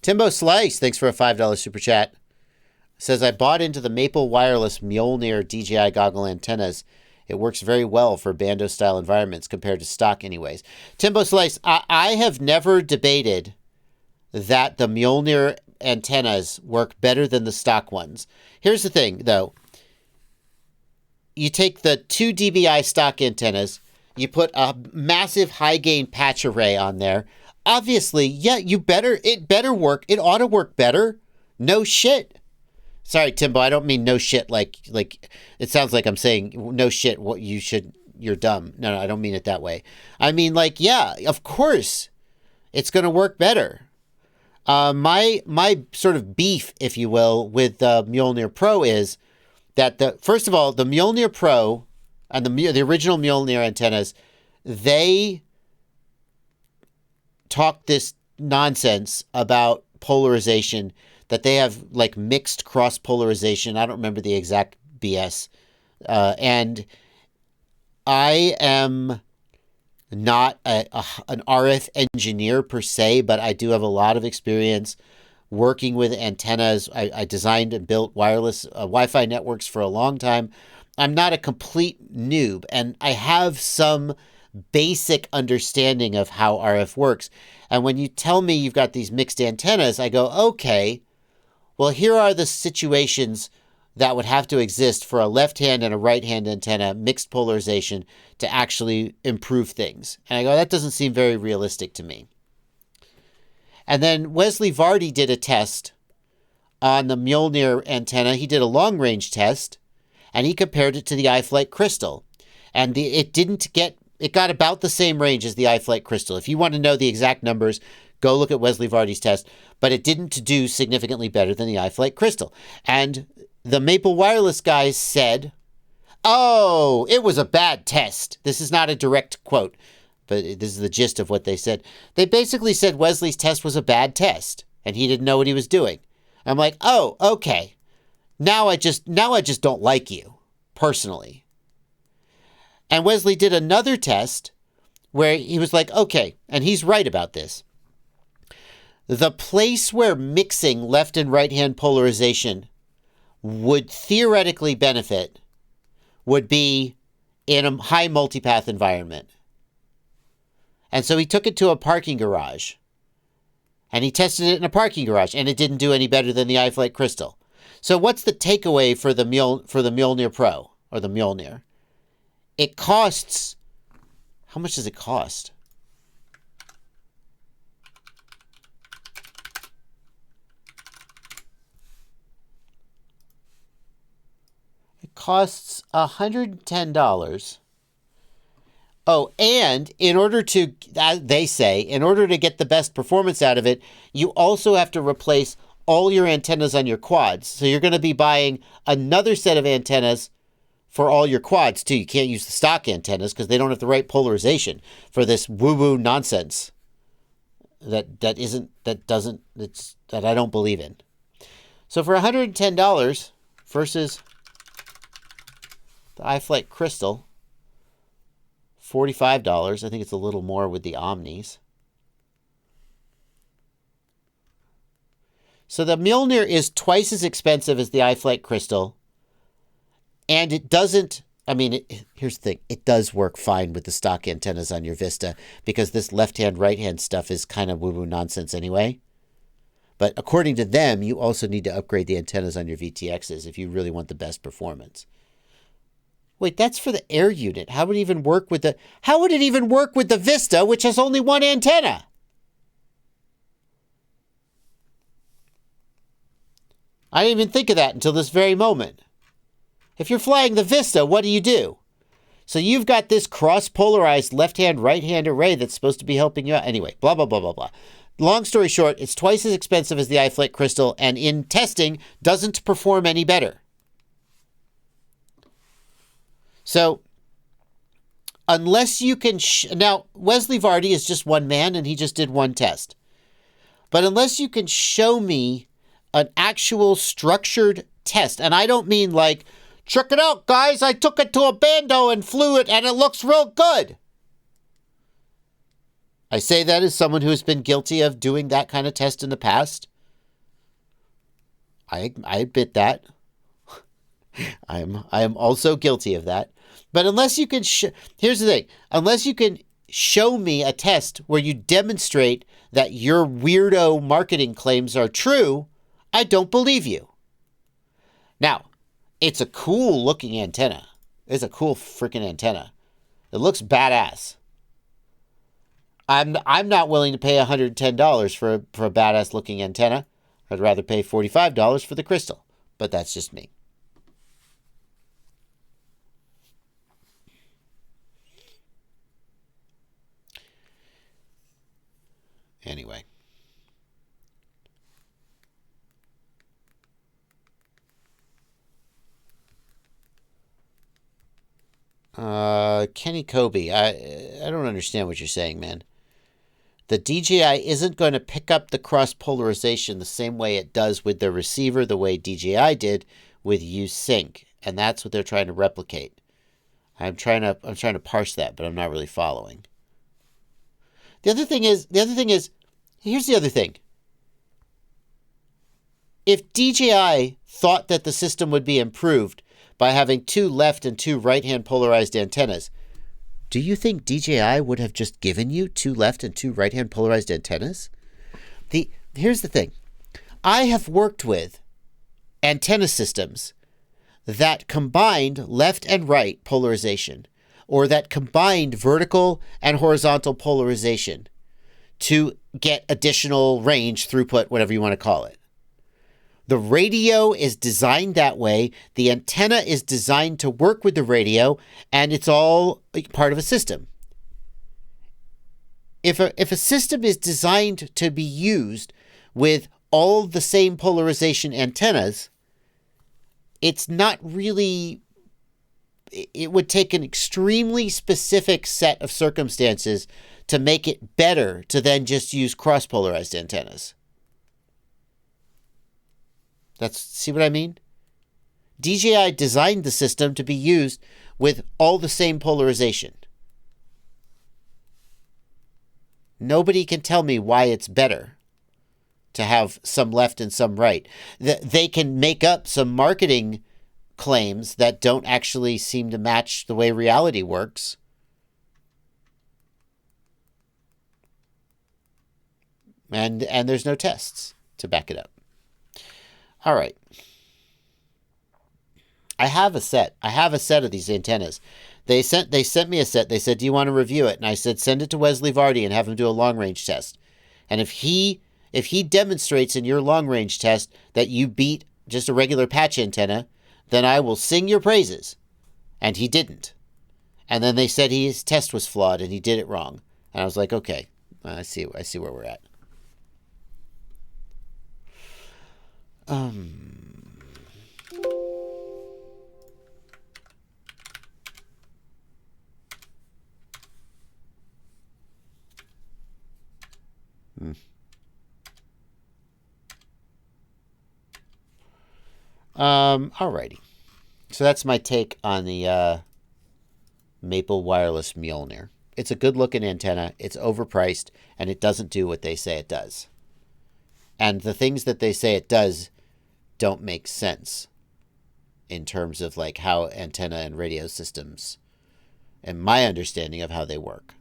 Timbo Slice, thanks for a $5 super chat. Says, I bought into the Maple Wireless Mjolnir DJI goggle antennas. It works very well for bando-style environments compared to stock anyways. Timbo Slice, I have never debated that the Mjolnir antennas work better than the stock ones. Here's the thing, though. You take the 2 dBi stock antennas, you put a massive high-gain patch array on there. Obviously, yeah, it better work. It ought to work better. No shit. Sorry, Timbo, I don't mean no shit like it sounds like I'm saying no shit, you're dumb. No, I don't mean it that way. I mean, like, yeah, of course it's going to work better. My sort of beef, if you will, with the Mjolnir Pro is that first of all, the Mjolnir Pro and the original Mjolnir antennas, they talk this nonsense about polarization, that they have like mixed cross polarization. I don't remember the exact BS. And I am not an RF engineer per se, but I do have a lot of experience working with antennas. I designed and built wireless Wi-Fi networks for a long time. I'm not a complete noob, and I have some basic understanding of how RF works. And when you tell me you've got these mixed antennas, I go, okay, well, here are the situations that would have to exist for a left-hand and a right-hand antenna, mixed polarization, to actually improve things. And I go, that doesn't seem very realistic to me. And then Wesley Vardy did a test on the Mjolnir antenna. He did a long-range test, and he compared it to the iFlight Crystal. And it got about the same range as the iFlight Crystal. If you want to know the exact numbers, go look at Wesley Vardy's test. But it didn't do significantly better than the iFlight Crystal. And the Maple Wireless guys said, oh, it was a bad test. This is not a direct quote, but this is the gist of what they said. They basically said Wesley's test was a bad test, and he didn't know what he was doing. I'm like, oh, okay. Now I just don't like you, personally. And Wesley did another test where he was like, okay, and he's right about this. The place where mixing left and right-hand polarization would theoretically benefit would be in a high multipath environment. And so he took it to a parking garage. And he tested it in a parking garage, and it didn't do any better than the iFlight Crystal. So what's the takeaway for the Mjolnir Pro, or the Mjolnir? It costs, how much does it cost? It costs $110. Oh, and in order to, they say, in order to get the best performance out of it, you also have to replace all your antennas on your quads. So you're going to be buying another set of antennas for all your quads, too. You can't use the stock antennas because they don't have the right polarization for this woo-woo nonsense that I don't believe in. So for $110 versus the iFlight Crystal, $45. I think it's a little more with the Omnis. So the Mjolnir is twice as expensive as the iFlight Crystal. And it doesn't, I mean, here's the thing. It does work fine with the stock antennas on your Vista because this left-hand, right-hand stuff is kind of woo-woo nonsense anyway. But according to them, you also need to upgrade the antennas on your VTXs if you really want the best performance. Wait, that's for the air unit. How would it even work with the Vista, which has only one antenna? I didn't even think of that until this very moment. If you're flying the Vista, what do? So you've got this cross-polarized left-hand, right-hand array that's supposed to be helping you out. Anyway, blah, blah, blah, blah, blah. Long story short, it's twice as expensive as the iFlight Crystal, and in testing, doesn't perform any better. So, unless you can... now, Wesley Vardy is just one man, and he just did one test. But unless you can show me an actual structured test, and I don't mean like, check it out, guys, I took it to a bando and flew it, and it looks real good. I say that as someone who has been guilty of doing that kind of test in the past. I admit that. I am also guilty of that. But unless you can, here's the thing: unless you can show me a test where you demonstrate that your weirdo marketing claims are true, I don't believe you. Now, it's a cool looking antenna. It's a cool freaking antenna. It looks badass. I'm not willing to pay $110 for a badass looking antenna. I'd rather pay $45 for the crystal. But that's just me. Anyway. Kenny Kobe, I don't understand what you're saying, man. The DJI isn't going to pick up the cross polarization the same way it does with the receiver, the way DJI did with U-Sync, and that's what they're trying to replicate. I'm trying to parse that, but I'm not really following. The other thing is, here's the other thing. If DJI thought that the system would be improved by having 2 left and 2 right-hand polarized antennas, do you think DJI would have just given you 2 left and 2 right-hand polarized antennas? Here's the thing. I have worked with antenna systems that combined left and right polarization, or that combined vertical and horizontal polarization to get additional range, throughput, whatever you want to call it. The radio is designed that way. The antenna is designed to work with the radio, and it's all part of a system. If a system is designed to be used with all the same polarization antennas, it's not really... It would take an extremely specific set of circumstances to make it better to then just use cross-polarized antennas. See what I mean? DJI designed the system to be used with all the same polarization. Nobody can tell me why it's better to have some left and some right. They can make up some marketing claims that don't actually seem to match the way reality works. And there's no tests to back it up. All right. I have a set of these antennas. They sent me a set. They said, "Do you want to review it?" And I said, "Send it to Wesley Vardy and have him do a long range test. And if he demonstrates in your long range test that you beat just a regular patch antenna, then I will sing your praises." And he didn't. And then they said his test was flawed and he did it wrong. And I was like, okay, I see where we're at. Alrighty. So that's my take on the Maple Wireless Mjolnir. It's a good-looking antenna. It's overpriced, and it doesn't do what they say it does. And the things that they say it does don't make sense in terms of like how antenna and radio systems and my understanding of how they work.